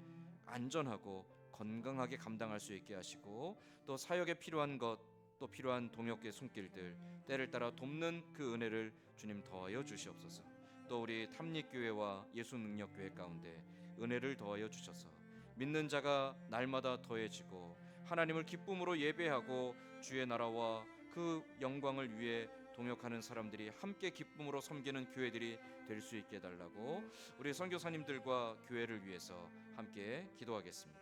안전하고 건강하게 감당할 수 있게 하시고 또 사역에 필요한 것, 또 필요한 동역의 손길들 때를 따라 돕는 그 은혜를 주님 더하여 주시옵소서. 또 우리 탐닉교회와 예수능력교회 가운데 은혜를 더하여 주셔서 믿는 자가 날마다 더해지고 하나님을 기쁨으로 예배하고 주의 나라와 그 영광을 위해 동역하는 사람들이 함께 기쁨으로 섬기는 교회들이 될 수 있게 해달라고 우리 선교사님들과 교회를 위해서 함께 기도하겠습니다.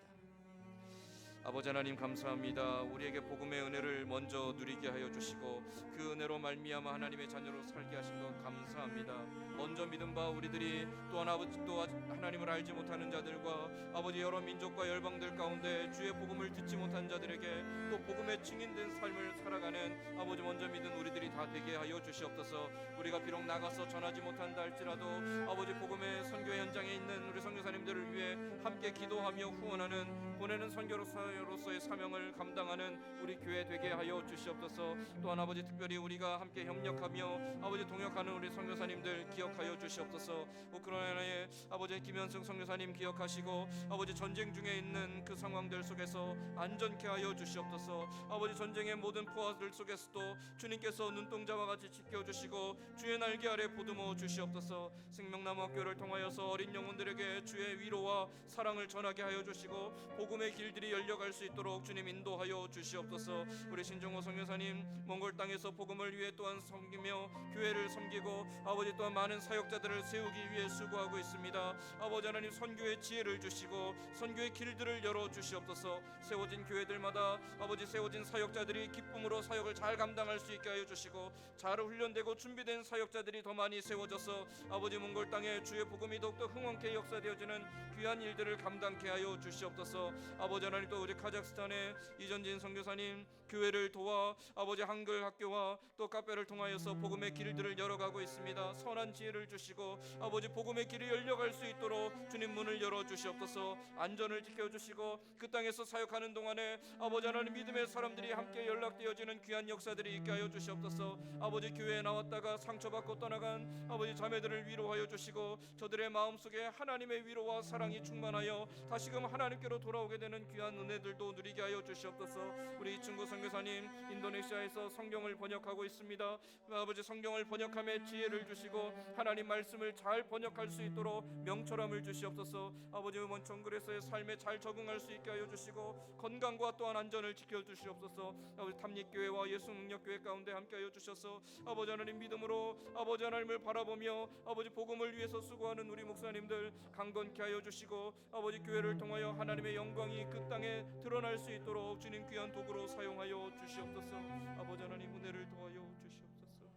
아버지 하나님, 감사합니다. 우리에게 복음의 은혜를 먼저 누리게 하여 주시고 그 은혜로 말미암아 하나님의 자녀로 살게 하신 것 감사합니다. 먼저 믿은 바 우리들이 또한 아버지 또 하나님을 알지 못하는 자들과 아버지 여러 민족과 열방들 가운데 주의 복음을 듣지 못한 자들에게 또 복음의 증인된 삶을 살아가는 아버지 먼저 믿은 우리들이 다 되게 하여 주시옵소서. 우리가 비록 나가서 전하지 못한다 할지라도 아버지 복음의 선교 현장에 있는 우리 선교사님들을 위해 함께 함께 기도하며 후원하는 보내는 선교사로서의 사명을 감당하는 우리 교회 되게 하여 주시옵소서. 또한 아버지 특별히 우리가 함께 협력하며 아버지 동역하는 우리 선교사님들 기억하여 주시옵소서. 우크라이나의 아버지 김현승 선교사님 기억하시고 아버지 전쟁 중에 있는 그 상황들 속에서 안전케 하여 주시옵소서. 아버지 전쟁의 모든 포화들 속에서도 주님께서 눈동자와 같이 지켜주시고 주의 날개 아래 보듬어 주시옵소서. 생명나무 학교를 통하여서 어린 영혼들에게 주의 위로와 사랑을 전하게 하여 주시고 복음의 길들이 열려갈 수 있도록 주님 인도하여 주시옵소서. 우리 신정호 선교사님 몽골 땅에서 복음을 위해 또한 섬기며 교회를 섬기고 아버지 또한 많은 사역자들을 세우기 위해 수고하고 있습니다. 아버지 하나님 선교의 지혜를 주시고 선교의 길들을 열어 주시옵소서. 세워진 교회들마다 아버지 세워진 사역자들이 기쁨으로 사역을 잘 감당할 수 있게 하여 주시고 잘 훈련되고 준비된 사역자들이 더 많이 세워져서 아버지 몽골 땅에 주의 복음이 더욱더 흥원케 역사되어지는 귀한 일들을 감당케 하여 주시옵소서. 아버지 하나님 또 우리 카자흐스탄의 이전진 선교사님 교회를 도와 아버지 한글 학교와 또 카페를 통하여서 복음의 길들을 열어가고 있습니다. 선한 지혜를 주시고 아버지 복음의 길이 열려갈 수 있도록 주님 문을 열어 주시옵소서. 안전을 지켜주시고 그 땅에서 사역하는 동안에 아버지 하나님 믿음의 사람들이 함께 연락되어지는 귀한 역사들이 있게 하여 주시옵소서. 아버지 교회에 나왔다가 상처받고 떠나간 아버지 자매들을 위로하여 주시고 저들의 마음속에 하나님의 위로와 사랑이 충만하여 다시금 하나님께로 돌아오게 되는 귀한 은혜들도 누리게 하여 주시옵소서. 우리 이충구 선교사님 인도네시아에서 성경을 번역하고 있습니다. 아버지 성경을 번역함에 지혜를 주시고 하나님 말씀을 잘 번역할 수 있도록 명철함을 주시옵소서. 아버지 음원 정글에서의 삶에 잘 적응할 수 있게 하여 주시고 건강과 또한 안전을 지켜 주시옵소서. 아버지 탐닉교회와 예수 능력교회 가운데 함께 하여 주셔서 아버지 하나님 믿음으로 아버지 하나님을 바라보며 아버지 복음을 위해서 수고하는 우리 목사님들 강건케 하여 주시고 아버지 교회를 통하여 하나님의 영광이 그 땅에 드러날 수 있도록 주님 귀한 도구로 사용하여 주시옵소서. 아버지 하나님 은혜를 도하여 주시옵소서.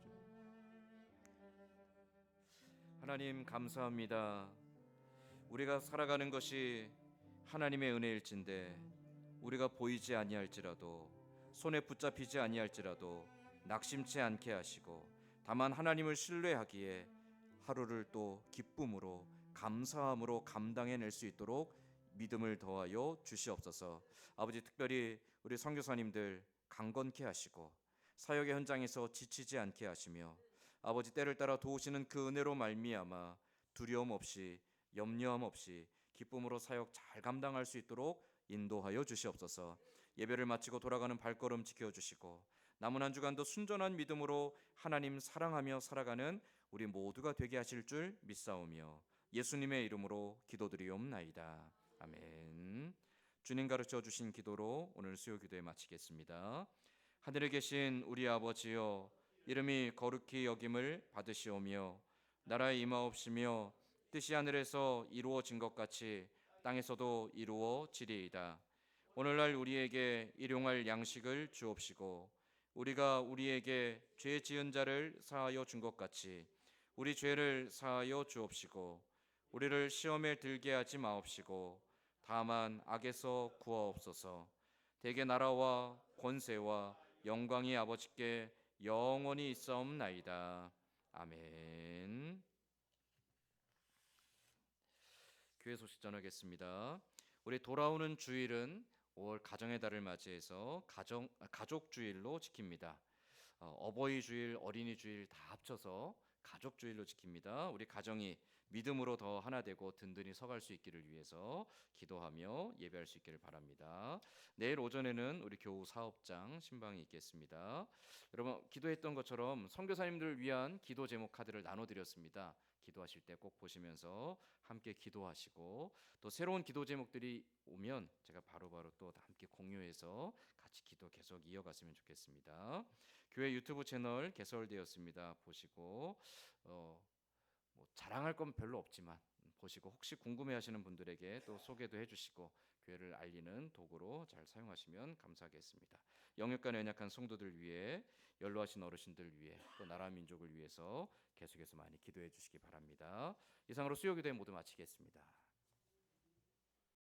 하나님 감사합니다. 우리가 살아가는 것이 하나님의 은혜일진데 우리가 보이지 아니할지라도 손에 붙잡히지 아니할지라도 낙심치 않게 하시고 다만 하나님을 신뢰하기에 하루를 또 기쁨으로 감사함으로 감당해낼 수 있도록 믿음을 더하여 주시옵소서. 아버지 특별히 우리 선교사님들 강건케 하시고 사역의 현장에서 지치지 않게 하시며 아버지 때를 따라 도우시는 그 은혜로 말미암아 두려움 없이 염려함 없이 기쁨으로 사역 잘 감당할 수 있도록 인도하여 주시옵소서. 예배를 마치고 돌아가는 발걸음 지켜주시고 남은 한 주간도 순전한 믿음으로 하나님 사랑하며 살아가는 우리 모두가 되게 하실 줄 믿사오며 예수님의 이름으로 기도드리옵나이다. 아멘. 주님 가르쳐 주신 기도로 오늘 수요 기도에 마치겠습니다. 하늘에 계신 우리 아버지여, 이름이 거룩히 여김을 받으시오며 나라의 임하옵시며 뜻이 하늘에서 이루어진 것 같이 땅에서도 이루어지리이다. 오늘날 우리에게 일용할 양식을 주옵시고 우리가 우리에게 죄 지은 자를 사하여 준 것 같이 우리 죄를 사하여 주옵시고 우리를 시험에 들게 하지 마옵시고 다만 악에서 구하옵소서. 대개 나라와 권세와 영광이 아버지께 영원히 있사옵나이다. 아멘. 교회 소식 전하겠습니다. 우리 돌아오는 주일은 5월 가정의 달을 맞이해서 가족 주일로 지킵니다. 어버이 주일, 어린이 주일 다 합쳐서 가족 주일로 지킵니다. 우리 가정이 믿음으로 더 하나 되고 든든히 서갈 수 있기를 위해서 기도하며 예배할 수 있기를 바랍니다. 내일 오전에는 우리 교우 사업장 신방이 있겠습니다. 여러분 기도했던 것처럼 선교사님들을 위한 기도 제목 카드를 나눠드렸습니다. 기도하실 때 꼭 보시면서 함께 기도하시고 또 새로운 기도 제목들이 오면 제가 바로바로 또 함께 공유해서 같이 기도 계속 이어갔으면 좋겠습니다. 교회 유튜브 채널 개설되었습니다. 보시고 뭐 자랑할 건 별로 없지만 보시고 혹시 궁금해하시는 분들에게 또 소개도 해주시고 교회를 알리는 도구로 잘 사용하시면 감사하겠습니다. 영육간에 연약한 성도들 위해 연로하신 어르신들 위해 또 나라 민족을 위해서 계속해서 많이 기도해 주시기 바랍니다. 이상으로 수요 기도회 모두 마치겠습니다.